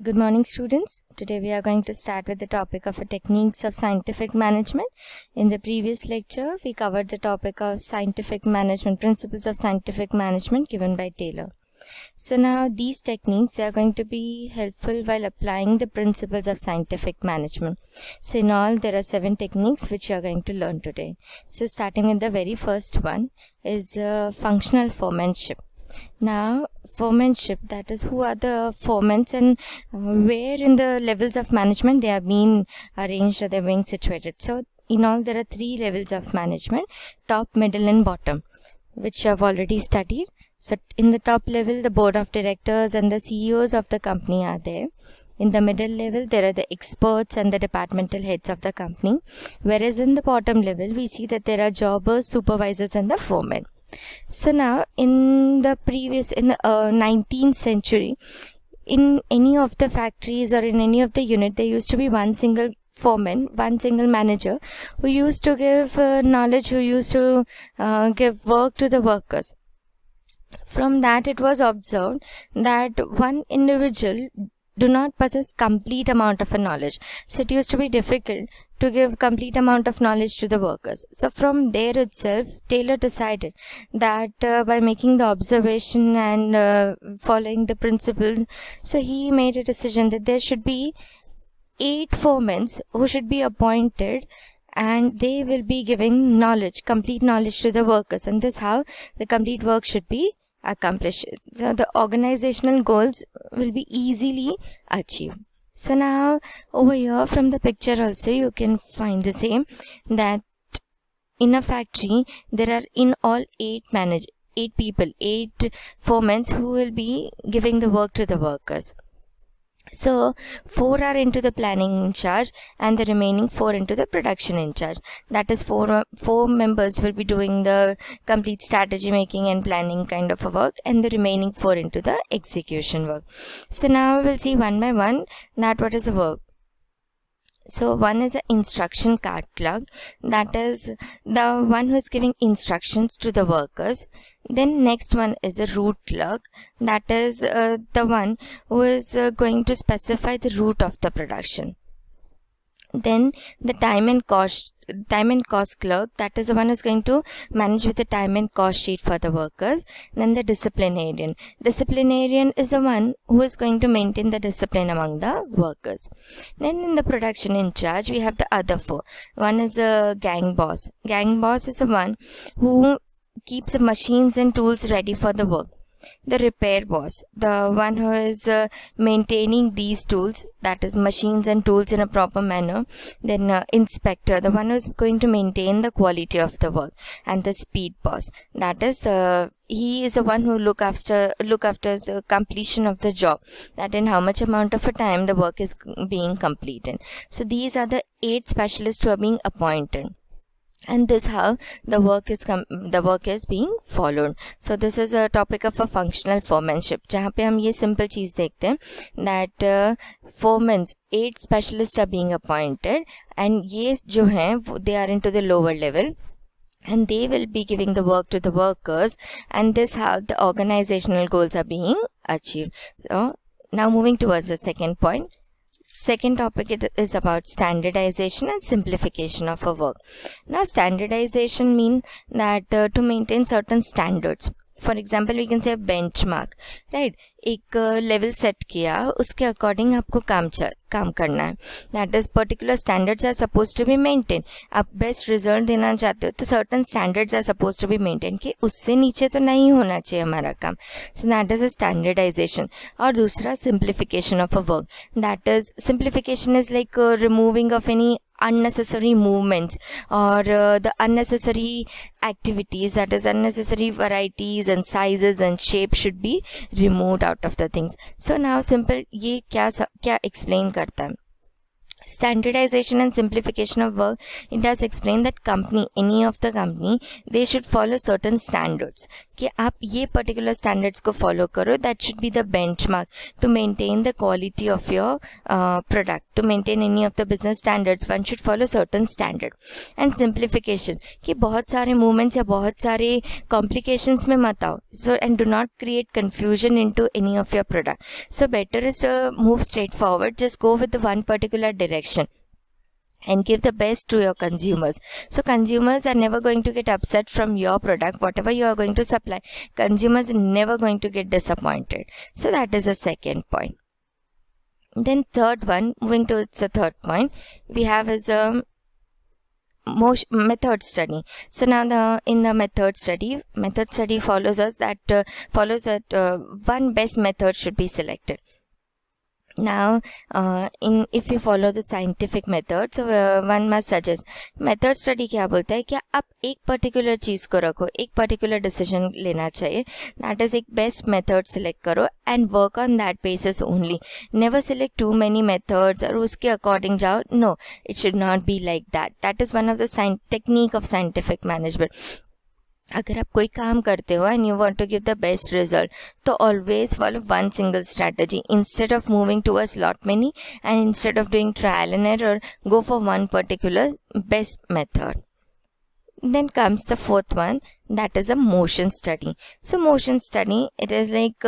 Good morning, students. Today we are going to start with the topic of techniques of scientific management. In the previous lecture, we covered the topic of scientific management, principles of scientific management given by Taylor. So now these techniques are going to be helpful while applying the principles of scientific management. So in all, there are 7 techniques which you are going to learn today. So starting with the very first one is functional foremanship. Now, foremanship, that is who are the foremen and where in the levels of management they are being arranged or they are being situated. So in all, there are 3 levels of management: top, middle and bottom, which you have already studied. So in the top level, the board of directors and the CEOs of the company are there. In the middle level, there are the experts and the departmental heads of the company. Whereas in the bottom level, we see that there are jobbers, supervisors and the foremen. So now in the 19th century, in any of the factories or in any of the unit, there used to be one single foreman, one single manager who used to give knowledge, who used to give work to the workers. From that, it was observed that one individual do not possess complete amount of a knowledge. So it used to be difficult to give complete amount of knowledge to the workers. So from there itself, Taylor decided that by making the observation and following the principles, so he made a decision that there should be 8 foremen who should be appointed, and they will be giving knowledge, complete knowledge to the workers, and this is how the complete work should be accomplished. So the organizational goals will be easily achieved. So now over here from the picture also you can find the same, that in a factory there are in all 8 people, 8 foremen who will be giving the work to the workers. So 4 are into the planning in charge and the remaining 4 into the production in charge. That is 4 members will be doing the complete strategy making and planning kind of a work, and the remaining 4 into the execution work. So now we'll see one by one that what is the work. So one is an instruction card clerk, that is the one who is giving instructions to the workers. Then next one is a route clerk, that is the one who is going to specify the route of the production. Then the time and cost clerk, that is the one who is going to manage with the time and cost sheet for the workers. Then the disciplinarian is the one who is going to maintain the discipline among the workers. Then in the production in charge, we have the other 4. One is a gang boss is the one who keeps the machines and tools ready for the work. The repair boss, the one who is maintaining these tools, that is machines and tools in a proper manner. Then inspector, the one who is going to maintain the quality of the work. And the speed boss, that is he is the one who look after the completion of the job, that in how much amount of a time the work is being completed. So these are the 8 specialists who are being appointed, and this how the work is being followed. So this is a topic of a functional foremanship, जहाँ पे हम ये simple चीज देखते हैं that foremen 8 specialists are being appointed, and ये जो हैं they are into the lower level, and they will be giving the work to the workers, and this how the organizational goals are being achieved. So now moving towards the second point. Second topic, it is about standardization and simplification of a work. Now standardization means that to maintain certain standards. For example, we can say a benchmark, right? एक level set किया, उसके according आपको काम करना है. That is, particular standards are supposed to be maintained. आप best result देना चाहते हो तो certain standards are supposed to be maintained, कि उससे नीचे तो नहीं होना चाहिए हमारा काम. So that is a standardization. और दूसरा simplification of a work. That is, simplification is like removing of any unnecessary movements or the unnecessary activities, that is unnecessary varieties and sizes and shapes should be removed out of the things. So now simple ये क्या explain करता है. Standardization and simplification of work, it does explain that company, any of the company, they should follow certain standards कि आप ये particular standards को follow करो. That should be the benchmark to maintain the quality of your product. To maintain any of the business standards, one should follow certain standard. And simplification कि बहुत सारे movements या बहुत सारे complications में मत आओ. So and do not create confusion into any of your product. So better is to move straightforward. Just go with the one particular direction and give the best to your consumers. So consumers are never going to get upset from your product. Whatever you are going to supply, consumers are never going to get disappointed. So that is the second point. Then third one, moving towards the third point, we have is a method study. So now in the method study follows that one best method should be selected. Now if you follow the scientific method, so one must suggest method study क्या बोलता है कि आप एक particular चीज़ को रखो, एक particular decision लेना चाहिए, that is एक best method select करो and work on that basis only. Never select too many methods और उसके according जाओ. No, it should not be like that. That is one of the technique of scientific management. अगर आप कोई काम करते हो and you want to give the best result, तो always follow one single strategy instead of moving towards lot many, and instead of doing trial and error, go for one particular best method. Then comes the fourth one, that is a motion study. So motion study, it is like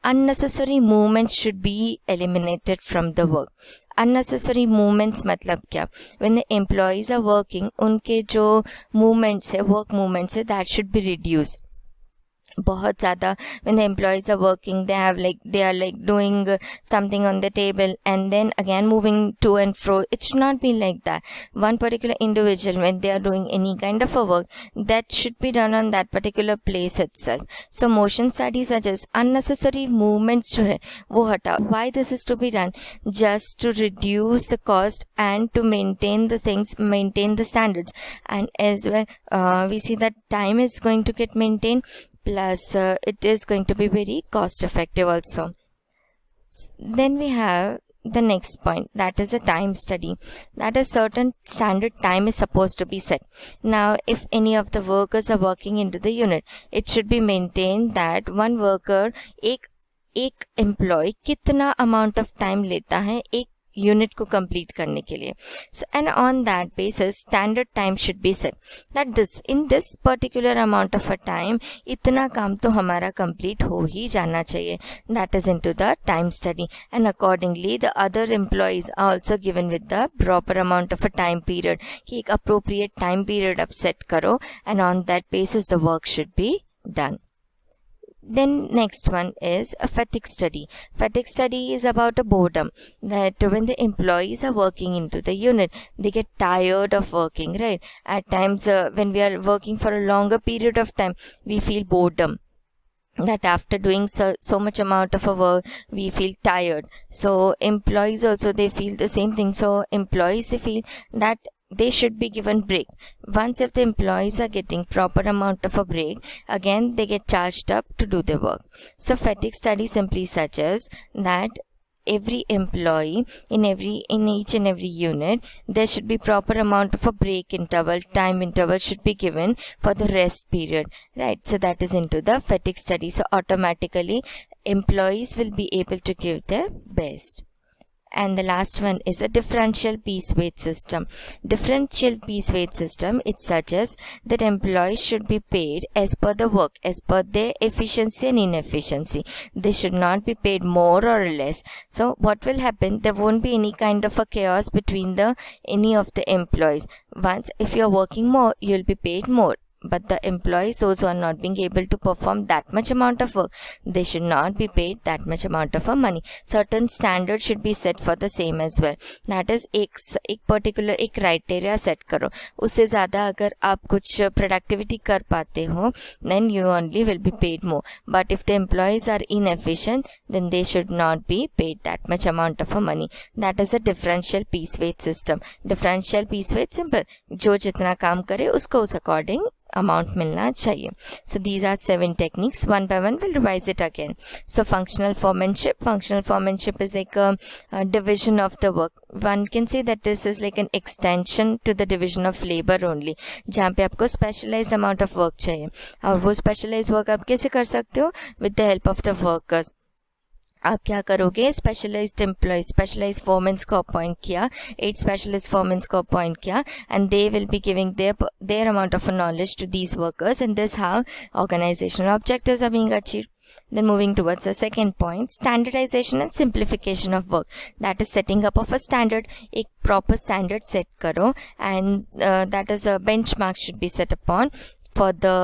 unnecessary movements should be eliminated from the work. Unnecessary movements मतलब क्या? When the employees are working, उनके जो movements है, work movements है, that should be reduced. बहुत ज़्यादा when the employees are working, they are like doing something on the table and then again moving to and fro. It should not be like that. One particular individual, when they are doing any kind of a work, that should be done on that particular place itself. So motion study suggests unnecessary movements जो है वो हटाओ. Why this is to be done? Just to reduce the cost and to maintain the things, maintain the standards, and as well we see that time is going to get maintained, plus it is going to be very cost effective also. Then we have the next point, that is a time study. That is certain standard time is supposed to be set. Now if any of the workers are working into the unit, it should be maintained that one worker, एक employee कितना amount of time लेता है एक unit को complete करने के लिए. So and on that basis standard time should be set that in this particular amount of a time इतना काम तो हमारा complete हो ही जाना चाहिए. That is into the time study, and accordingly the other employees are also given with the proper amount of a time period कि एक appropriate time period आप set करो, and on that basis the work should be done. Then next one is a fatigue study. Fatigue study is about a boredom, that when the employees are working into the unit, they get tired of working, right? At times when we are working for a longer period of time, we feel boredom, that after doing so much amount of a work we feel tired. So employees also, they feel the same thing. So employees, they feel that they should be given break. Once if the employees are getting proper amount of a break, again they get charged up to do their work. So fatigue study simply suggests that every employee in each and every unit, there should be proper amount of a break interval, time interval should be given for the rest period, right? So that is into the fatigue study. So automatically employees will be able to give their best. And the last one is a differential piece weight system. Differential piece weight system, it suggests that employees should be paid as per the work, as per their efficiency and inefficiency. They should not be paid more or less. So what will happen? There won't be any kind of a chaos between any of the employees. Once if you are working more, you will be paid more. But the employees, those who are not being able to perform that much amount of work, they should not be paid that much amount of money. Certain standards should be set for the same as well. That is एक particular एक criteria set करो. उससे ज़्यादा अगर आप कुछ productivity कर पाते हो, then you only will be paid more. But if the employees are inefficient, then they should not be paid that much amount of money. That is a differential piece weight system. Differential piece weight, simple. जो जितना काम करे उसको उस according amount मिलना चाहिए. So these are 7 techniques. One by one we'll revise it again. So functional foremanship is like a division of the work. One can say that this is like an extension to the division of labor only, जहाँ पे आपको specialized amount of work चाहिए. और वो specialized work आप कैसे कर सकते हो? With the help of the workers. आप क्या करोगे? स्पेशलाइज्ड एम्प्लॉय, स्पेशलाइज्ड फोरमैन्स को अपॉइंट किया, 8 स्पेशलाइज्ड फोरमैन्स को अपॉइंट किया, and they will be giving their amount of knowledge to these workers, and this how organizational objectives are being achieved. Then moving towards the second point, standardization and simplification of work. That is setting up of a standard. एक proper standard set करो, and that is a benchmark should be set upon for the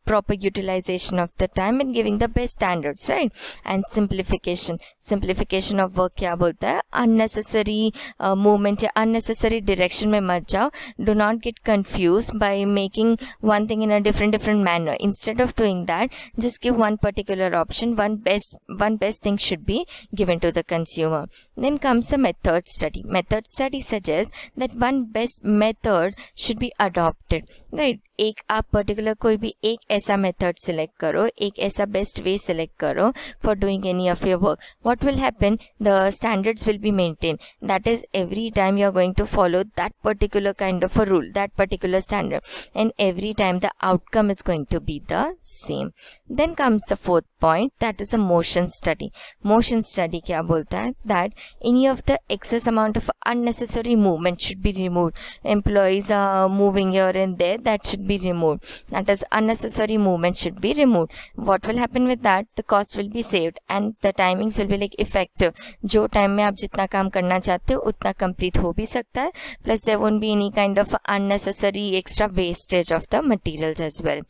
proper utilization of the time and giving the best standards, right? And simplification of work क्या बोलता है? Unnecessary movement या unnecessary direction में मत जाओ. Do not get confused by making one thing in a different manner. Instead of doing that, just give one particular option. One best thing should be given to the consumer. Then comes the method study. Method study suggests that one best method should be adopted, right? एक आप particular कोई भी एक ऐसा method select करो, एक ऐसा best way select करो for doing any of your work. What will happen? The standards will be maintain. That is every time you are going to follow that particular kind of a rule, that particular standard, and every time the outcome is going to be the same. Then comes the fourth point, that is a motion study. Motion study क्या बोलता है? That any of the excess amount of unnecessary movement should be removed. Employees are moving here and there, that should be removed. That is, unnecessary movement should be removed. What will happen with that? The cost will be saved and the timings will be like effective. जो time में आप जितना काम करना चाहते हो उतना complete हो भी सकता है. Plus there won't be any kind of unnecessary extra wastage of the materials as well.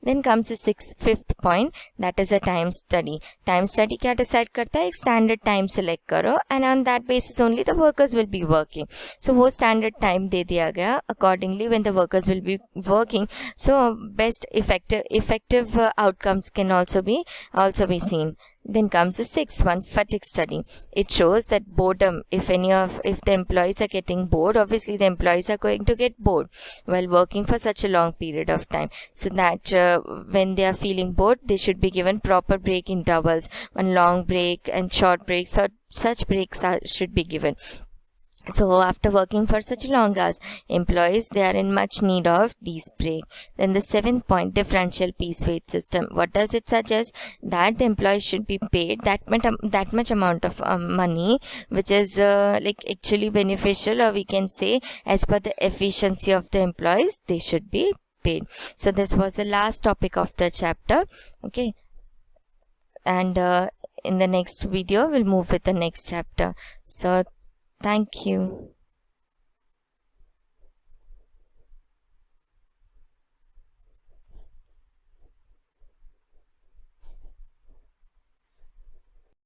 Then comes the fifth point, that is a time study. Time study क्या decide करता है? एक standard time select करो and on that basis only the workers will be working. So वो standard time दे दिया गया, accordingly when the workers will be working, so best effective outcomes can also be seen. Then comes the sixth one, fatigue study. It shows that boredom, if the employees are getting bored, obviously the employees are going to get bored while working for such a long period of time. So that when they are feeling bored, they should be given proper break intervals. One long break and short breaks, or such breaks should be given. So after working for such long hours, employees, they are in much need of these break. Then the seventh point, differential piece weight system. What does it suggest? That the employees should be paid that much amount of money, which is like actually beneficial, or we can say as per the efficiency of the employees, they should be paid. So this was the last topic of the chapter. Okay, and in the next video we'll move with the next chapter. So thank you.